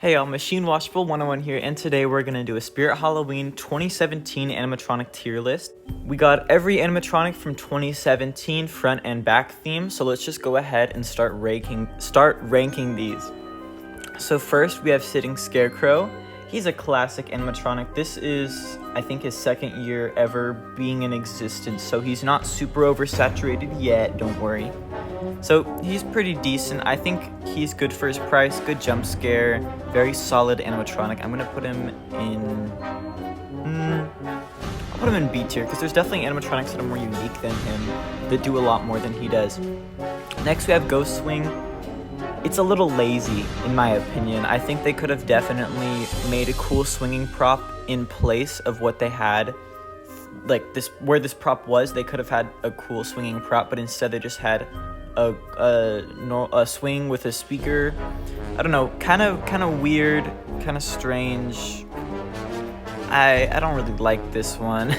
Hey y'all, Machine Washable 101 here, and today we're gonna do a Spirit Halloween 2017 animatronic tier list. We got every animatronic from 2017 front and back theme, so let's just go ahead and start ranking these. So first we have sitting Scarecrow. He's a classic animatronic. This is, I think, his second year ever being in existence, so he's not super oversaturated yet, don't worry. So he's pretty decent. I think he's good for his price, good jump scare, very solid animatronic. I'm gonna put him in, I'll put him in B tier, because there's definitely animatronics that are more unique than him, that do a lot more than he does. Next we have Ghost Swing. It's a little lazy, in my opinion. I think they could have definitely made a cool swinging prop in place of what they had. Like this, where this prop was, they could have had a cool swinging prop, but instead they just had a swing with a speaker. I don't know, kind of weird, kind of strange. I don't really like this one,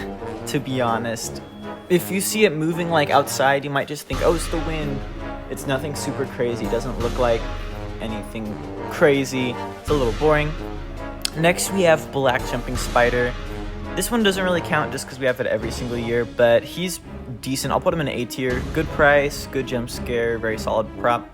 to be honest. If you see it moving like outside, you might just think, oh, it's the wind. It's nothing super crazy. It doesn't look like anything crazy. It's a little boring. Next we have Black Jumping Spider. This one doesn't really count just because we have it every single year, but he's decent. I'll put him in A tier. Good price, good jump scare, very solid prop.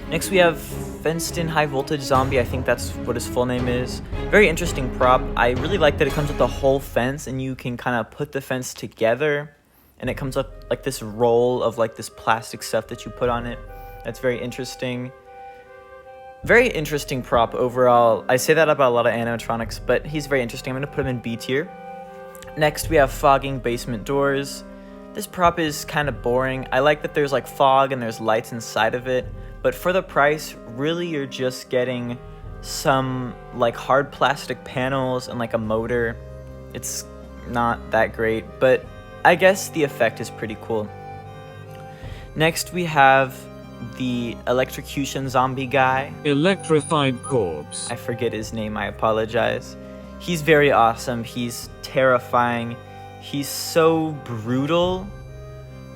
Next we have Fenced In High Voltage Zombie. I think that's what his full name is. Very interesting prop. I really like that it comes with the whole fence and you can kind of put the fence together and it comes up like this roll of like this plastic stuff that you put on it. That's very interesting. Very interesting prop overall. I say that about a lot of animatronics, but he's very interesting. I'm going to put him in B tier. Next we have Fogging Basement Doors. This prop is kind of boring. I like that there's like fog and there's lights inside of it, but for the price, really you're just getting some like hard plastic panels and like a motor. It's not that great, but I guess the effect is pretty cool. Next we have the Electrocution Zombie guy. Electrified Corpse. I forget his name, I apologize. He's very awesome. He's terrifying. He's so brutal.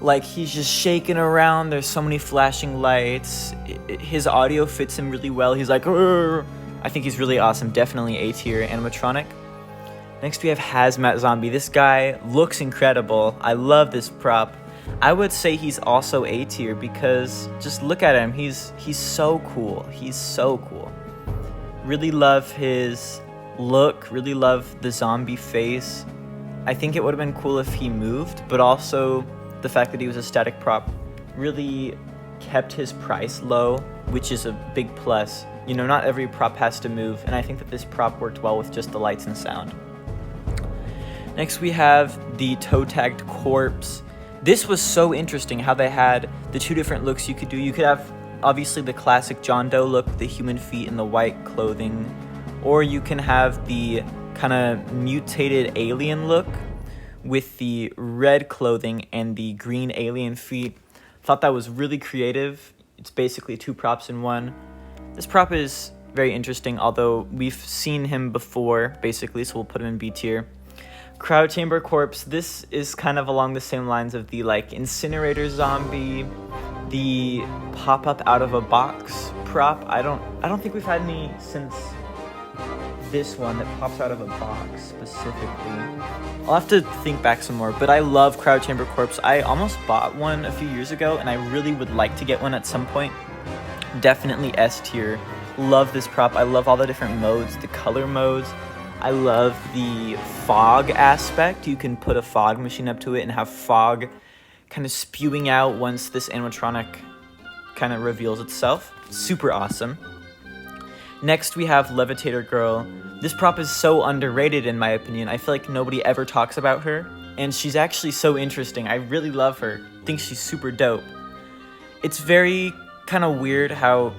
Like, he's just shaking around. There's so many flashing lights. His audio fits him really well. He's like, "Rrr." I think he's really awesome. Definitely A tier animatronic. Next we have Hazmat Zombie. This guy looks incredible. I love this prop. I would say he's also A tier because just look at him. He's so cool. He's so cool. Really love his look. Really love the zombie face. I think it would have been cool if he moved, but also the fact that he was a static prop really kept his price low, which is a big plus. You know, not every prop has to move, and I think that this prop worked well with just the lights and sound. Next we have the toe-tagged corpse. This was so interesting how they had the two different looks you could do. You could have obviously the classic John Doe look with the human feet and the white clothing, or you can have the kind of mutated alien look with the red clothing and the green alien feet. Thought that was really creative. It's basically two props in one. This prop is very interesting, although we've seen him before basically, so we'll put him in B tier. Crowd Chamber Corpse. This is kind of along the same lines of the like incinerator zombie, the pop up out of a box prop. I don't think we've had any since this one that pops out of a box specifically. I'll have to think back some more, but I love Crowd Chamber Corpse. I almost bought one a few years ago and I really would like to get one at some point. Definitely S tier. Love this prop. I love all the different modes, the color modes. I love the fog aspect. You can put a fog machine up to it and have fog kind of spewing out once this animatronic kind of reveals itself. Super awesome. Next we have Levitator Girl. This prop is so underrated in my opinion. I feel like nobody ever talks about her, and she's actually so interesting. I really love her. I think she's super dope. It's very kind of weird how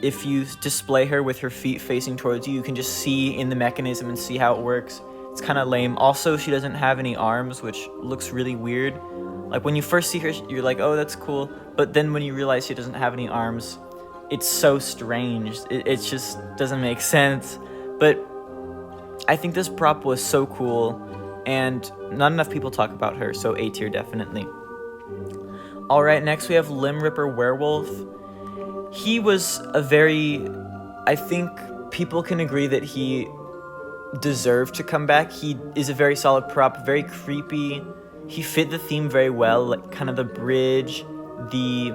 if you display her with her feet facing towards you, you can just see in the mechanism and see how it works. It's kind of lame. Also, she doesn't have any arms, which looks really weird. Like when you first see her, you're like, oh, that's cool. But then when you realize she doesn't have any arms, it's so strange. It just doesn't make sense. But I think this prop was so cool, and not enough people talk about her, so A tier definitely. Alright, next we have Limb Ripper Werewolf. He was a very, I think, people can agree that he deserved to come back. He is a very solid prop, very creepy. He fit the theme very well, like kind of the bridge, the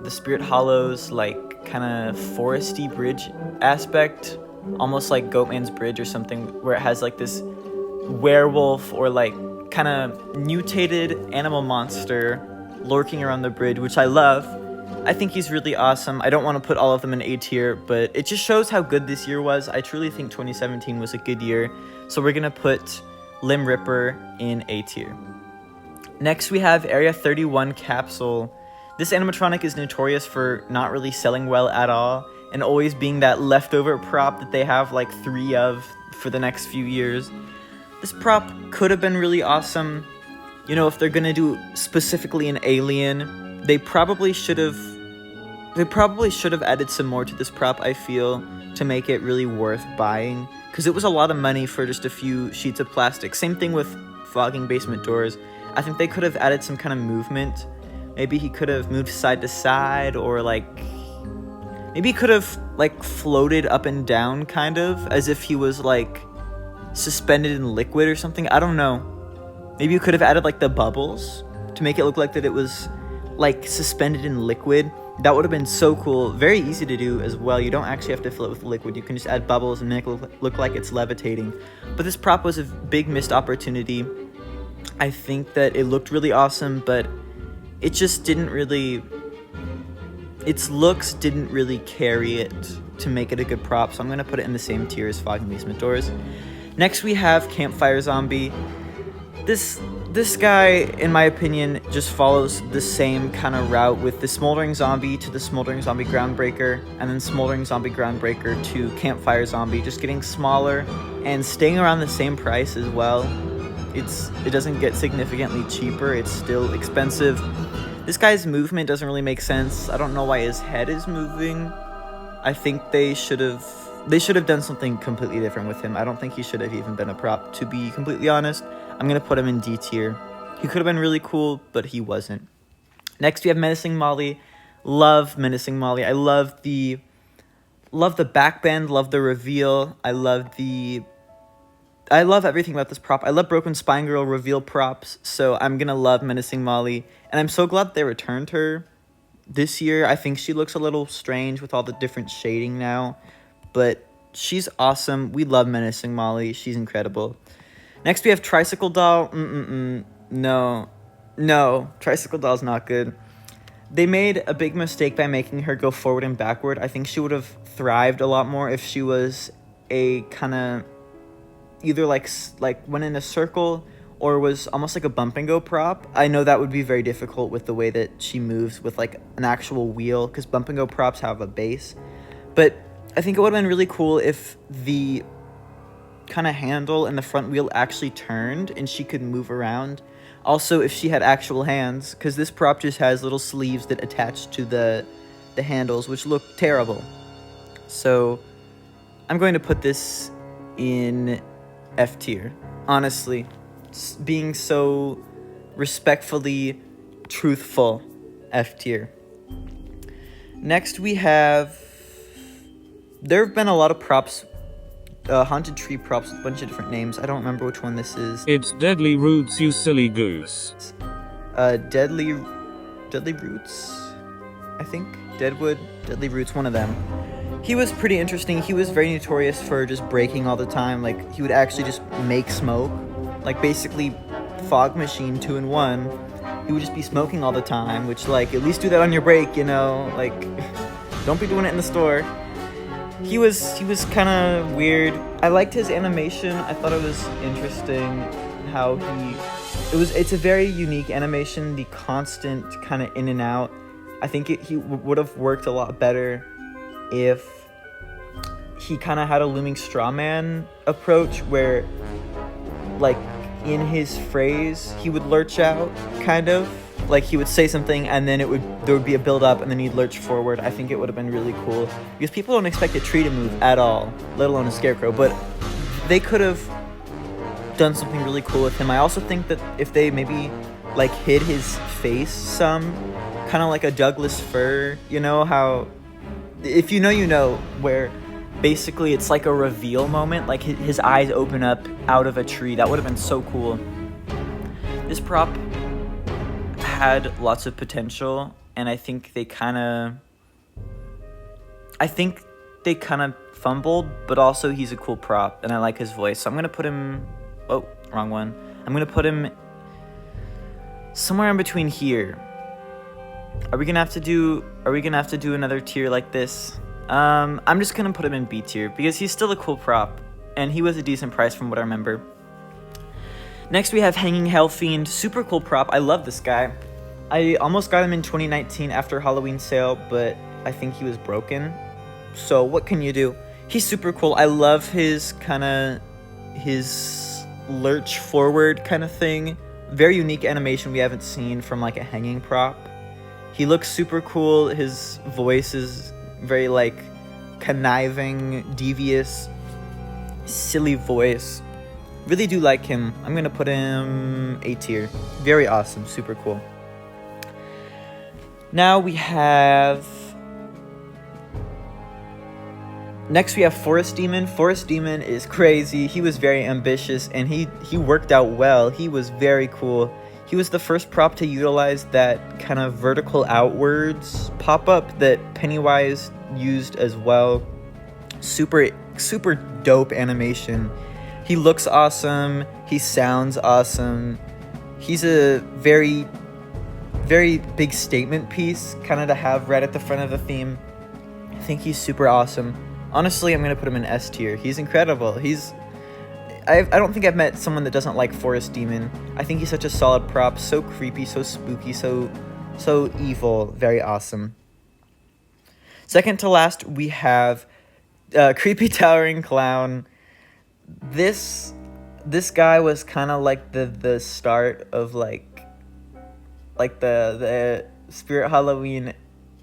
Spirit Hollows, like kind of foresty bridge aspect, almost like Goatman's Bridge or something, where it has like this werewolf or like kind of mutated animal monster lurking around the bridge, which I love. I think he's really awesome. I don't want to put all of them in A tier, but it just shows how good this year was. I truly think 2017 was a good year, so we're gonna put Limb Ripper in A tier. Next we have Area 31 Capsule. This animatronic is notorious for not really selling well at all, and always being that leftover prop that they have like 3 of for the next few years. This prop could have been really awesome. You know, if they're gonna do specifically an alien, they probably should have added some more to this prop, I feel, to make it really worth buying, because it was a lot of money for just a few sheets of plastic. Same thing with fogging basement doors. I think they could have added some kind of movement. Maybe he could have moved side to side, or like maybe he could have like floated up and down, kind of as if he was like suspended in liquid or something. I don't know. Maybe you could have added like the bubbles to make it look like that it was like suspended in liquid. That would have been so cool. Very easy to do as well. You don't actually have to fill it with liquid. You can just add bubbles and make it look like it's levitating. But this prop was a big missed opportunity. I think that it looked really awesome, but it just didn't really... its looks didn't really carry it to make it a good prop, so I'm going to put it in the same tier as Fogging Basement Doors. Next we have Campfire Zombie. This guy, in my opinion, just follows the same kind of route with the Smoldering Zombie to the Smoldering Zombie Groundbreaker, and then Smoldering Zombie Groundbreaker to Campfire Zombie, just getting smaller and staying around the same price as well. It doesn't get significantly cheaper, it's still expensive. This guy's movement doesn't really make sense. I don't know why his head is moving. I think they should have done something completely different with him. I don't think he should have even been a prop, to be completely honest. I'm going to put him in D tier. He could have been really cool, but he wasn't. Next, we have Menacing Molly. Love Menacing Molly. I love the backbend, love the reveal. I love everything about this prop. I love Broken Spine Girl reveal props, so I'm going to love Menacing Molly. And I'm so glad they returned her this year. I think she looks a little strange with all the different shading now, but she's awesome. We love Menacing Molly. She's incredible. Next, we have Tricycle Doll. No, Tricycle Doll's not good. They made a big mistake by making her go forward and backward. I think she would have thrived a lot more if she was a kind of either like went in a circle or was almost like a bump and go prop. I know that would be very difficult with the way that she moves with like an actual wheel, because bump and go props have a base. But I think it would have been really cool if the kind of handle and the front wheel actually turned and she could move around. Also, if she had actual hands, because this prop just has little sleeves that attach to the handles, which look terrible. So I'm going to put this in F tier. Honestly, being so respectfully truthful, F tier. Next we have... there have been a lot of props, haunted tree props with a bunch of different names. I don't remember which one this is. It's Deadly Roots, you silly goose. Deadly Roots, I think. Deadwood, Deadly Roots, one of them. He was pretty interesting. He was very notorious for just breaking all the time. Like, he would actually just make smoke. Like, basically, fog machine 2-in-1. He would just be smoking all the time, which, like, at least do that on your break, you know? Like, don't be doing it in the store. He was kind of weird. I liked his animation. I thought it was interesting how it's a very unique animation, the constant kind of in and out. I think he would have worked a lot better if he kind of had a looming straw man approach where, like, in his phrase, he would lurch out, kind of. Like, he would say something, and then there would be a build-up, and then he'd lurch forward. I think it would have been really cool, because people don't expect a tree to move at all, let alone a Scarecrow, but they could have done something really cool with him. I also think that if they maybe, like, hid his face some, kind of like a Douglas fir, you know how... if you know, you know, where basically it's like a reveal moment, like his eyes open up out of a tree. That would have been so cool. This prop had lots of potential, and I think they kind of fumbled, but also he's a cool prop, and I like his voice. So I'm gonna put him, oh, wrong one. I'm gonna put him somewhere in between here. Are we gonna have to do another tier like this? I'm just gonna put him in B tier because he's still a cool prop, and he was a decent price from what I remember. Next we have Hanging Hellfiend, super cool prop. I love this guy. I almost got him in 2019 after Halloween sale, but I think he was broken. So what can you do? He's super cool. I love his lurch forward kind of thing. Very unique animation we haven't seen from like a hanging prop. He looks super cool. His voice is very like conniving, devious, silly voice. Really do like him. I'm gonna put him A tier. Very awesome, super cool. Now we have... Next we have Forest Demon. Forest Demon is crazy. He was very ambitious, and he worked out well. He was very cool. He was the first prop to utilize that kind of vertical outwards pop-up that Pennywise used as well. Super dope animation. He looks awesome. He sounds awesome. He's a very, very big statement piece, kind of to have right at the front of the theme. I think he's super awesome. Honestly, I'm going to put him in S tier. He's incredible. I don't think I've met someone that doesn't like Forest Demon. I think he's such a solid prop. So creepy, so spooky, so evil. Very awesome. Second to last, we have Creepy Towering Clown. This guy was kind of like the start of like the Spirit Halloween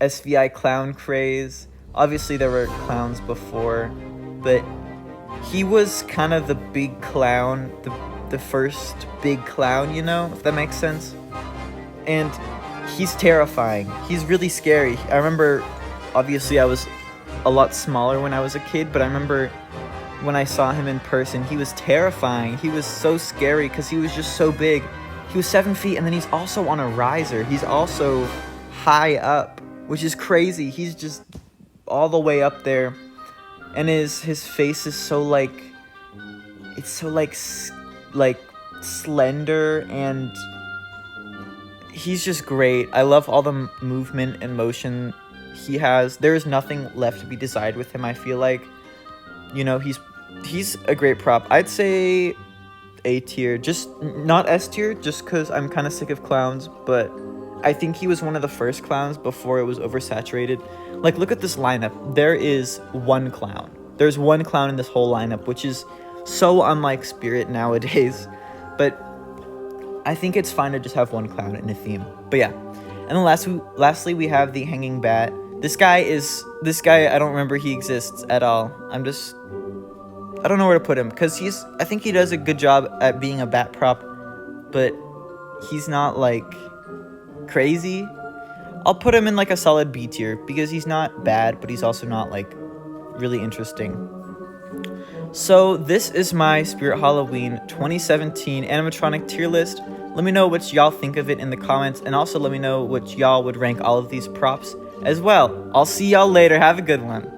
SVI clown craze. Obviously, there were clowns before, but he was kind of the big clown, the first big clown, you know, if that makes sense. And he's terrifying. He's really scary. I remember, obviously, I was a lot smaller when I was a kid, but I remember when I saw him in person, he was terrifying. He was so scary because he was just so big. He was 7 feet, and then he's also on a riser. He's also high up, which is crazy. He's just all the way up there, and his face is so like, it's so like slender, and he's just great. I love all the movement and motion he has. There is nothing left to be desired with him, I feel like. You know, he's a great prop. I'd say A tier, just not S tier, just because I'm kind of sick of clowns, but I think he was one of the first clowns before it was oversaturated. Like, look at this lineup. There is one clown. There's one clown in this whole lineup, which is so unlike Spirit nowadays. But I think it's fine to just have one clown in a theme. But yeah. And then lastly, we have the Hanging Bat. This guy, I don't remember he exists at all. I don't know where to put him, because I think he does a good job at being a bat prop, but he's not, like, crazy. I'll put him in, like, a solid B tier, because he's not bad, but he's also not, like, really interesting. So, this is my Spirit Halloween 2017 animatronic tier list. Let me know what y'all think of it in the comments, and also let me know what y'all would rank all of these props as well. I'll see y'all later. Have a good one.